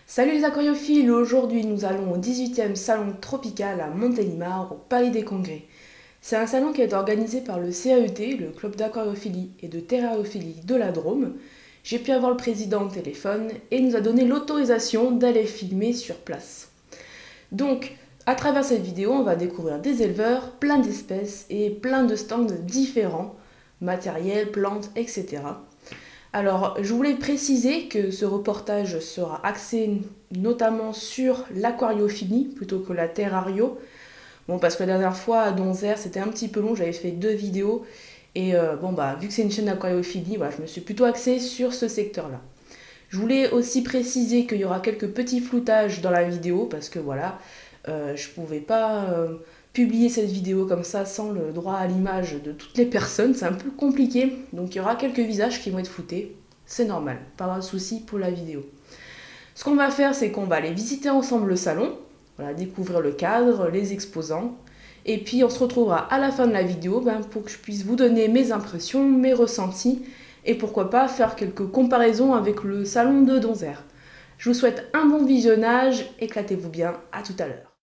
Salut les aquariophiles, aujourd'hui nous allons au 18e salon tropical à Montélimar, au Palais des Congrès. C'est un salon qui est organisé par le CAET, le club d'aquariophilie et de terrariophilie de la Drôme. J'ai pu avoir le président au téléphone et il nous a donné l'autorisation d'aller filmer sur place. Donc, à travers cette vidéo, on va découvrir des éleveurs, plein d'espèces et plein de stands différents, matériel, plantes, etc. Alors, je voulais préciser que ce reportage sera axé notamment sur l'aquariophilie plutôt que la terrario. Bon, parce que la dernière fois à Donzère, c'était un petit peu long, j'avais fait 2 vidéos. Et vu que c'est une chaîne d'aquariophilie, voilà, je me suis plutôt axée sur ce secteur-là. Je voulais aussi préciser qu'il y aura quelques petits floutages dans la vidéo, parce que voilà, je pouvais pas publier cette vidéo comme ça sans le droit à l'image de toutes les personnes, c'est un peu compliqué. Donc il y aura quelques visages qui vont être floutés, c'est normal, pas de souci pour la vidéo. Ce qu'on va faire, c'est qu'on va aller visiter ensemble le salon, voilà, découvrir le cadre, les exposants, et puis on se retrouvera à la fin de la vidéo pour que je puisse vous donner mes impressions, mes ressentis, et pourquoi pas faire quelques comparaisons avec le salon de Donzère. Je vous souhaite un bon visionnage, éclatez-vous bien, à tout à l'heure.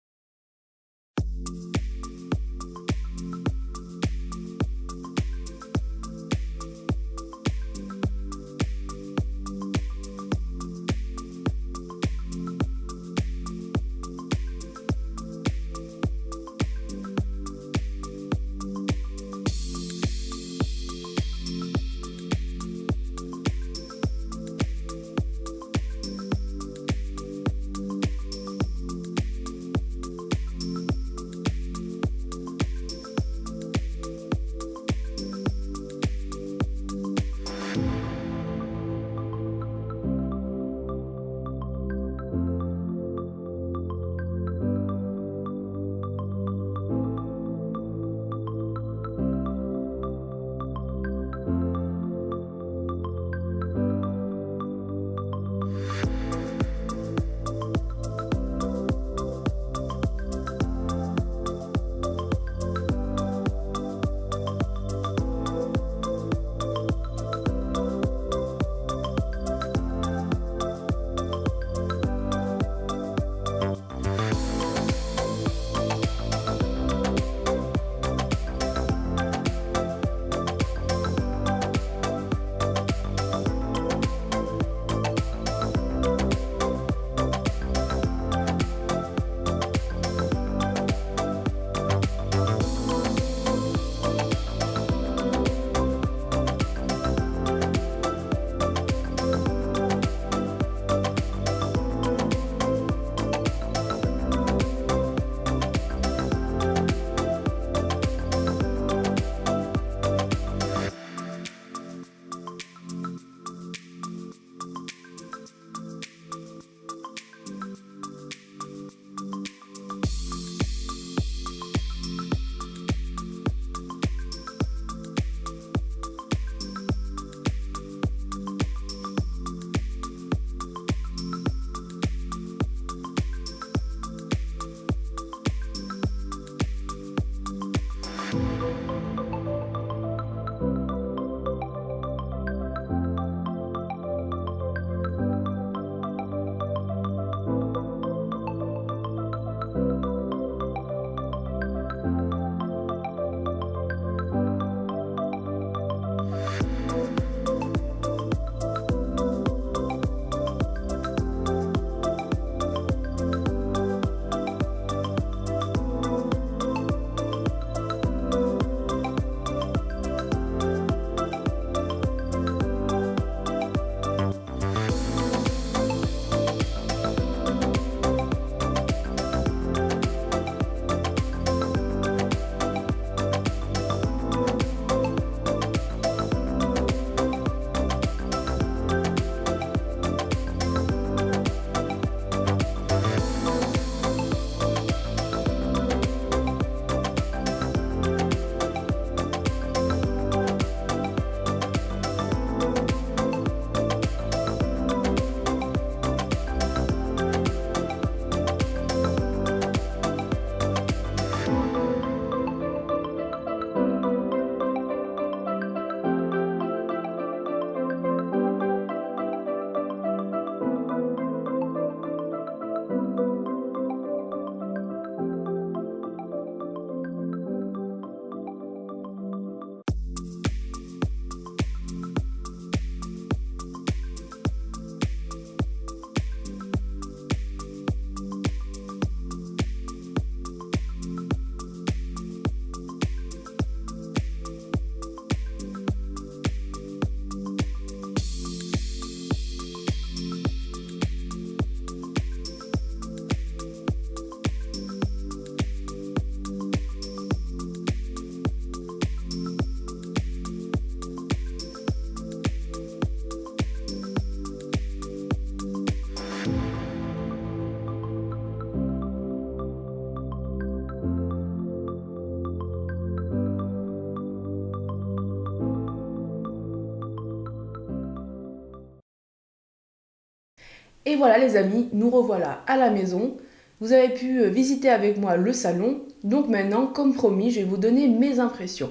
Et voilà les amis, nous revoilà à la maison. Vous avez pu visiter avec moi le salon, donc maintenant, comme promis, je vais vous donner mes impressions.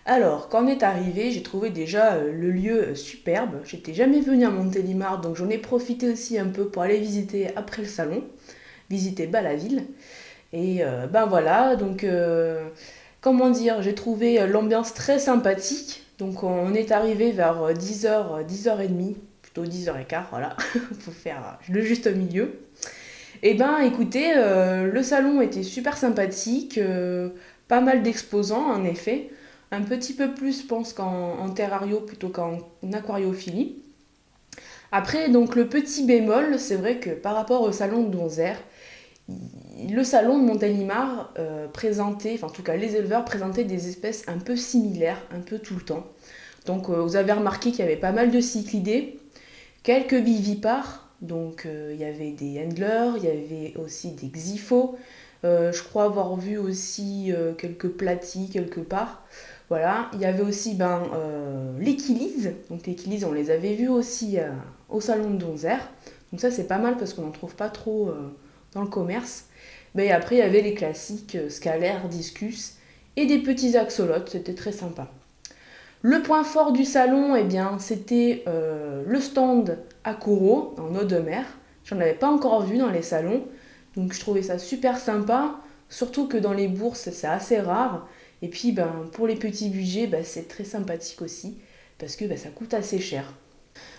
Alors, quand on est arrivé, j'ai trouvé déjà le lieu superbe. J'étais jamais venue à Montélimar, donc j'en ai profité aussi un peu pour aller visiter après le salon, visiter la ville. Et ben voilà, donc comment dire, j'ai trouvé l'ambiance très sympathique. Donc on est arrivé vers 10h, 10h30, plutôt 10h15, voilà, pour faire le juste milieu. Et ben écoutez, le salon était super sympathique, pas mal d'exposants en effet, un petit peu plus je pense qu'en terrario plutôt qu'en aquariophilie. Après donc le petit bémol, c'est vrai que par rapport au salon de Donzère, le salon de Montélimar présentait, enfin en tout cas les éleveurs présentaient des espèces un peu similaires, un peu tout le temps. Donc vous avez remarqué qu'il y avait pas mal de cyclidés, quelques vivipares, donc il y avait des handlers, il y avait aussi des xyphos, je crois avoir vu aussi quelques platies quelque part. Voilà, il y avait aussi l'équilise, donc l'équilise on les avait vus aussi au salon de Donzère, donc ça c'est pas mal parce qu'on n'en trouve pas trop dans le commerce. Mais après il y avait les classiques scalaires, discus et des petits axolotes, c'était très sympa. Le point fort du salon, eh bien, c'était le stand Akuro en eau de mer. J'en avais pas encore vu dans les salons, donc je trouvais ça super sympa. Surtout que dans les bourses, c'est assez rare. Et puis, pour les petits budgets, c'est très sympathique aussi, parce que ça coûte assez cher.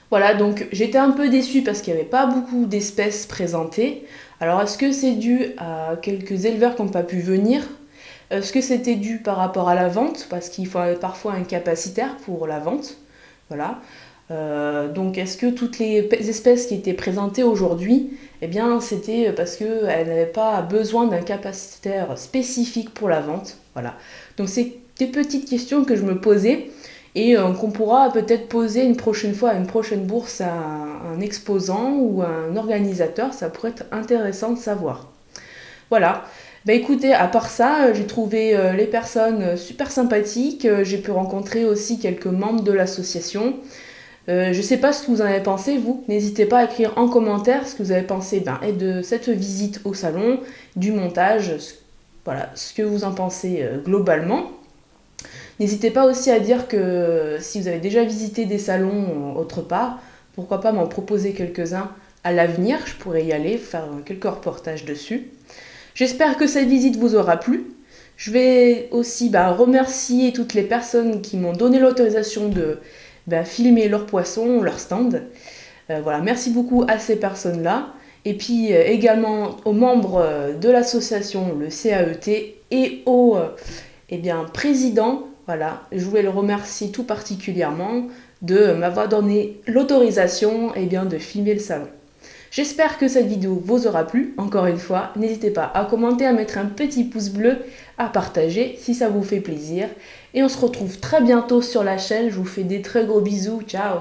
Voilà, donc j'étais un peu déçue parce qu'il n'y avait pas beaucoup d'espèces présentées. Alors, est-ce que c'est dû à quelques éleveurs qui n'ont pas pu venir? Est-ce que c'était dû par rapport à la vente? Parce qu'il faut parfois un capacitaire pour la vente. Voilà. Donc est-ce que toutes les espèces qui étaient présentées aujourd'hui, eh bien c'était parce qu'elles n'avaient pas besoin d'un capacitaire spécifique pour la vente. Voilà. Donc c'est des petites questions que je me posais et qu'on pourra peut-être poser une prochaine fois à une prochaine bourse à un exposant ou à un organisateur. Ça pourrait être intéressant de savoir. Voilà. Écoutez, à part ça, j'ai trouvé les personnes super sympathiques. J'ai pu rencontrer aussi quelques membres de l'association. Je ne sais pas ce que vous en avez pensé, vous. N'hésitez pas à écrire en commentaire ce que vous avez pensé de cette visite au salon, du montage, voilà, ce que vous en pensez globalement. N'hésitez pas aussi à dire que si vous avez déjà visité des salons autre part, pourquoi pas m'en proposer quelques-uns à l'avenir. Je pourrais y aller, faire quelques reportages dessus. J'espère que cette visite vous aura plu. Je vais aussi remercier toutes les personnes qui m'ont donné l'autorisation de filmer leurs poissons, leur stand. Voilà, merci beaucoup à ces personnes-là. Et puis également aux membres de l'association, le CAET, et au président. Voilà, je voulais le remercier tout particulièrement de m'avoir donné l'autorisation de filmer le salon. J'espère que cette vidéo vous aura plu. Encore une fois, n'hésitez pas à commenter, à mettre un petit pouce bleu, à partager si ça vous fait plaisir. Et on se retrouve très bientôt sur la chaîne. Je vous fais des très gros bisous. Ciao!